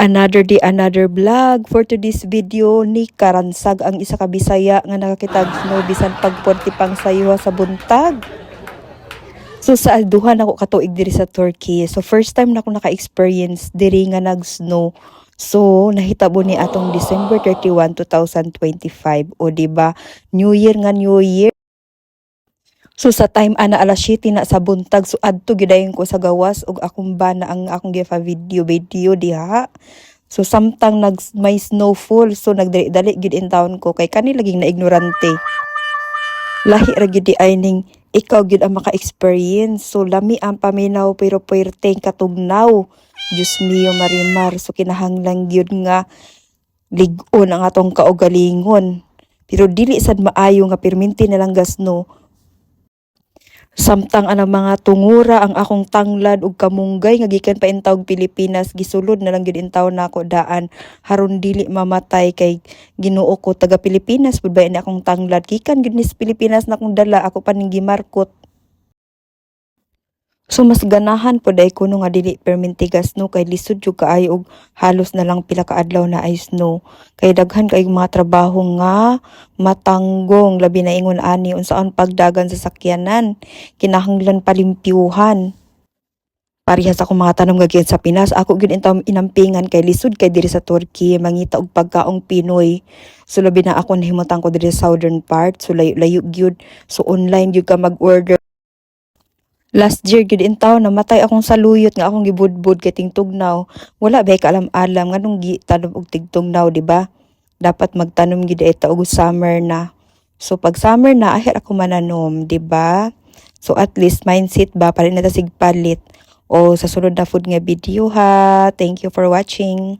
Another day, another vlog. For today's video, ni Karansag ang isa ka Bisaya nga nakakitag snow bisan pag 40 pang sayuha sa buntag. So sa duha ako katuig diri sa Turkey. So first time na ako naka-experience diri nga nag-snow. So nahitabo ni atong December 31, 2025. O diba, New Year nga New Year. So sa time ana alas 7 na sa buntag, so adto gidayon ko sa gawas ug akong bana ang akong gifa video diha. So samtang may snowfall, so nagdali-dali gid in town ko kay kani laging na ignorante. Lahi ra gid di ay ning ikaw gid ang maka-experience. So lami ang paminaw pero puwerte katugnaw. Diyos mio marimar, so kinahanglan gyud nga lig-on ang atong kaugalingon. Pero dili sad maayo nga perminti na lang gasno. Samtang anang mga tungura ang akong tanglad ug kamunggay nga gikan pa intawg Pilipinas, gisulod na lang gid intaw nako daan haron dili mamatay kay Ginoo ko taga Pilipinas pud ba ini akong tanglad gikan gid ni Pilipinas na akong dala, ako pa ning gimarkot. So mas ganahan po day kuno nga dili perminti gasno kay lisod jud kaayo og halos na lang pila ka adlaw na ay snow. Kay daghan kay mga trabaho nga matanggong labi na ingon ani unsaon pagdagan sa sakyanan. Kinahanglan palimpyuhan. Parehas ako mga tanom nga gyud sa Pinas, ako gyud intaw inampingan kay lisod kay diri sa Turkey mangita og pagkaong Pinoy. So labi na ako nahimutang ko diri sa southern part, so layo gyud. So online gyud ka mag-order. Last year gid intaw namatay akong saluyot nga akong gibudbud kay tingtugnaw. Wala bay ka alam-alam nganong gitanom og tingtugnaw, di ba? Dapat magtanom gid ita og summer na. So pag summer na ahir ako mananom, di ba? So at least mindset ba pa rin nata sigpalit. O sa sunod na food nga video ha. Thank you for watching.